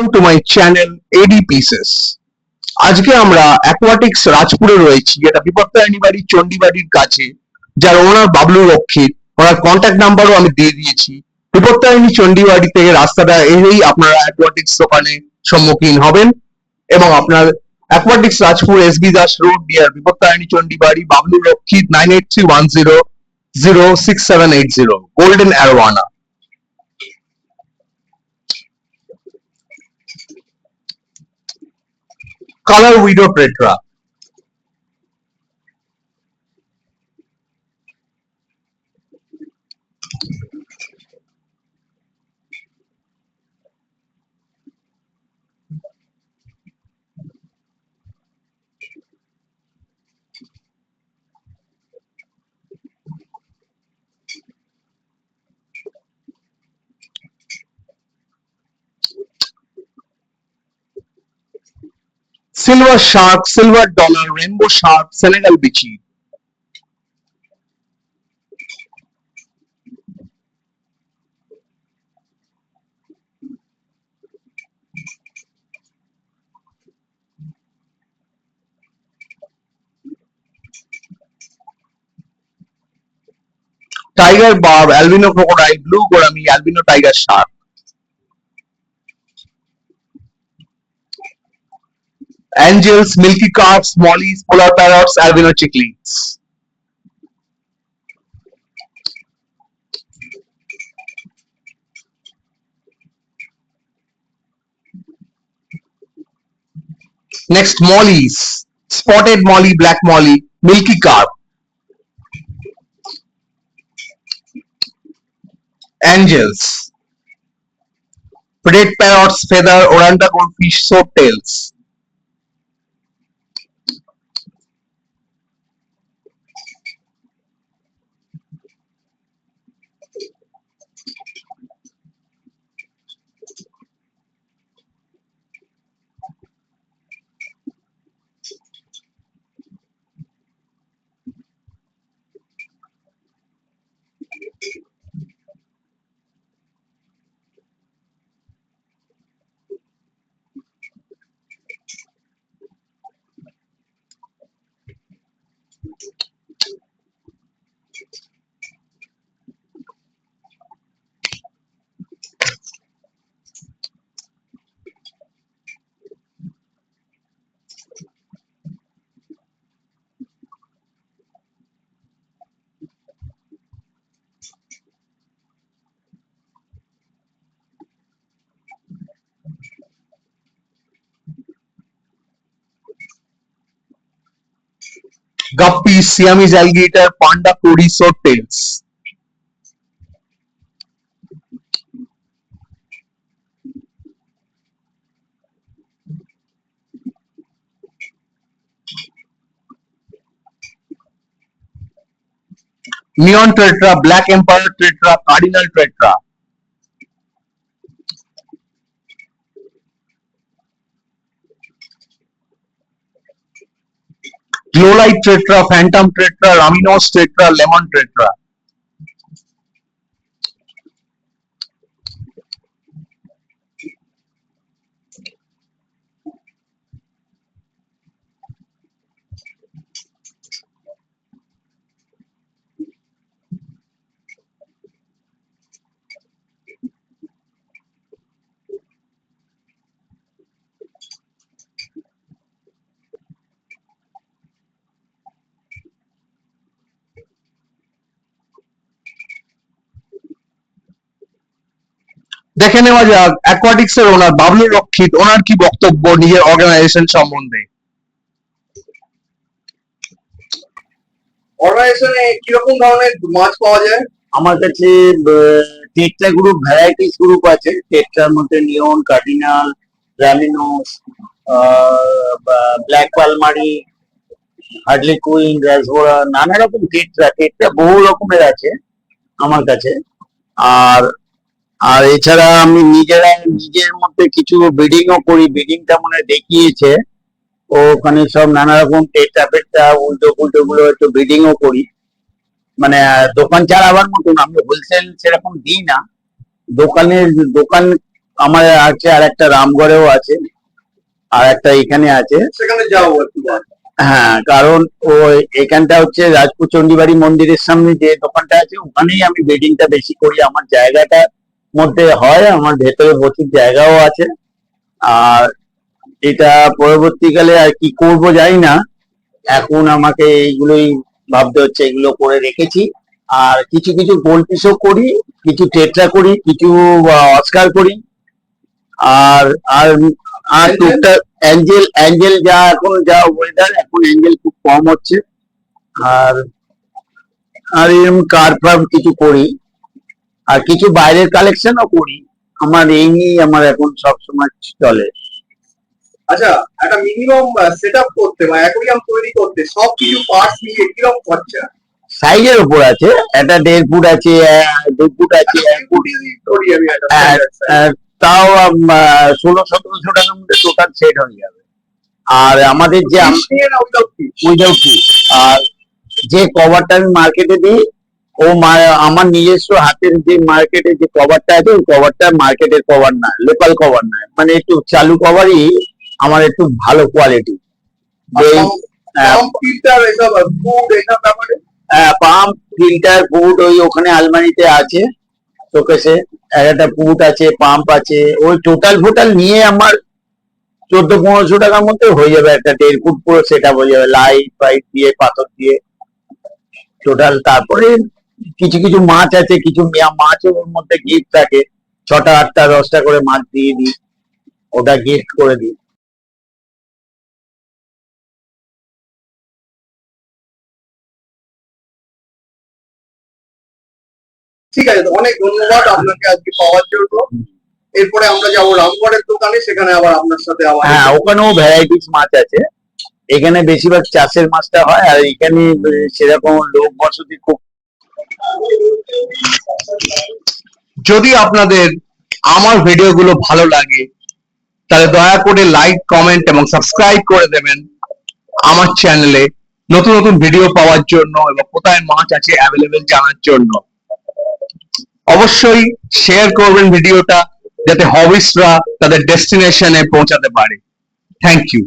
Welcome to my channel AD pieces. আজকে আমরা অ্যাকোয়াটিক্স রাজপুরে রয়েছি, যেটা বিপত্তারিণী বাড়ি চণ্ডীবাড়ির কাছে, যার ওনার বাবলু রক্ষিত। ওনার কন্ট্যাক্ট নাম্বারও আমি দিয়ে দিয়েছি। বিপত্তারিণী চণ্ডীবাড়ি থেকে রাস্তাটা এলেই আপনারা অ্যাকোয়াটিক্স দোকানে সম্মুখীন হবেন এবং আপনার aquatics Rajpur SB Das road near Bipattarini Chandibari, Bablu Rakshit 9831006780, golden arowana. Color Widow Petra. Silver Shark, Silver Dollar, Rainbow Shark, Senegal Bichi. Tiger Barb, Albino Crocodile, Blue Gourami, Albino Tiger Shark. Angels, Milky Carps, Mollies, Polar Parrots, Albino Cichlids. Next, Mollies, Spotted Molly, Black Molly, Milky Carp. Angels, Red Parrots, Feather, Oranda Goldfish, Swordtails. Guppies, Siamese alligator, panda, toady, swordtails. Neon tetra, Black Emperor tetra, Cardinal tetra. Glowlight tetra, Phantom tetra, Raminos tetra, Lemon tetra. দেখে নেওয়া যাক অ্যাকোয়াটিক্স এর ওনার বাবলু রক্ষিত, ওনার কি বক্তব্য নিজের organisation সম্বন্ধে। অর্গানাইজেশনে কিরকম ধরনের মাছ পাওয়া যায়? আমার কাছে টেট্রা গ্রুপ, ভ্যারাইটিস গ্রুপ আছে। টেট্রার মধ্যে নিয়ন, কার্ডিনাল, রামিনোস, ব্ল্যাক পালমারি, হার্ডলি কুইন, রাসভোরা, নানা রকম টেট্রা বহু রকমের আছে আমার কাছে। আর আর এছাড়া আমি নিজের মধ্যে কিছু ব্রিডিংও করি। ব্রিডিংটা মনে দেখিয়েছে ওখানে সব নানা রকম টেট্রা পেট্রা উল্টো পুল্টো গুলো একটু ব্রিডিংও করি। মানে দোকান চালাবার মতন, আমি হোলসেল সেরকম দিই না। দোকান আমার আছে, আর একটা রামগড়েও আছে, আর একটা এখানে আছে। সেখানে যাও একটু বল। হ্যাঁ, কারণ ওই এখানটা হচ্ছে রাজপুর চণ্ডীবাড়ি মন্দিরের সামনে যে দোকানটা আছে, ওখানেই আমি বেডিংটা বেশি করি। আমার জায়গাটা মধ্যে হয়, আমার ভেতরে প্রচুর জায়গাও আছে। আর এটা পরবর্তীকালে আর কি করব জানি না, এখন আমাকে এইগুলোই ভাবতে হচ্ছে, এগুলো করে রেখেছি। আর কিছু কিছু গোল্ড পিসও করি, কিছু টেট্রা করি, কিছু অস্কার করি। আর আর আর টুকটাক অ্যাঞ্জেল, অ্যাঞ্জেল যা এখন যা ওয়েদার, এখন অ্যাঞ্জেল খুব কম হচ্ছে। আর আর এরকম কার্ভ ফার্ভ কিছু করি, আর কিছু বাইরের কালেকশনও করি। আমার এই নিয়েই আমার এখন সবসময় চলে। আচ্ছা, একটা মিনিমাম সেট আপ করতে বা অ্যাকোয়ারিয়াম তৈরি করতে সব কিছু পার্টস নিয়ে কিরকম খরচা? সাইজের উপর আছে, একটা 1.5 ফুট আছে, 2 ফুট আছে, 1 ফুট। করি আমি একটা তাও 1600-1700 টাকার মধ্যে টোটাল সেট হয়ে যাবে। আর আমাদের যে নিয়ে না উইদাউট উইদাউট ফি, আর যে কভারটা আমি মার্কেটে দিই, আমার নিজস্ব হাতের যে মার্কেটে যে কভারটা আছে, ওই কভারটা মার্কেটের কভার না, লোকাল কভার না, মানে একটু চালু কভারই আমার একটু ভালো কোয়ালিটি। ফিল্টার এসব ফুড এসব ব্যাপারে পাম্প, ফিল্টার, ফুড ওই ওখানে আলমারিতে আছে, শোকেসে একটা ফুট আছে, পাম্প আছে। ওই টোটাল ফোটাল নিয়ে আমার 1400-1500 টাকার মধ্যে হয়ে যাবে। একটা 1.5 ফুট পুরো সেট আপ হয়ে যাবে, লাইট ফাইট দিয়ে, পাথর দিয়ে টোটাল। তারপরে কিছু কিছু মাছ আছে, কিছু মাছ ওর মধ্যে গিফট থাকে, 6টা 8টা 10টা করে মাছ দিয়ে দিই, ওটা গিফট করে দিই। ঠিক আছে, তো অনেক ধন্যবাদ আপনাকে আজকে পাওয়ার জন্য। এরপরে আমরা যাবো রামগড়ের দোকানে, সেখানে আবার আপনার সাথে আবার হ্যাঁ, ওখানেও ভ্যারাইটিস মাছ আছে। এখানে বেশিরভাগ চাষের মাছটা হয়, আর এখানে সেরকম লোক বসতি খুব। যদি আপনাদের আমার ভিডিওগুলো ভালো লাগে তাহলে দয়া করে লাইক, কমেন্ট এবং সাবস্ক্রাইব করে দেবেন আমার চ্যানেলে, নতুন নতুন ভিডিও পাওয়ার জন্য এবং কোথায় মাছ আছে অ্যাভেলেবেল জানার জন্য। অবশ্যই শেয়ার করবেন ভিডিওটা, যাতে হবিস্টরা তাদের ডেস্টিনেশনে পৌঁছাতে পারে। Thank you.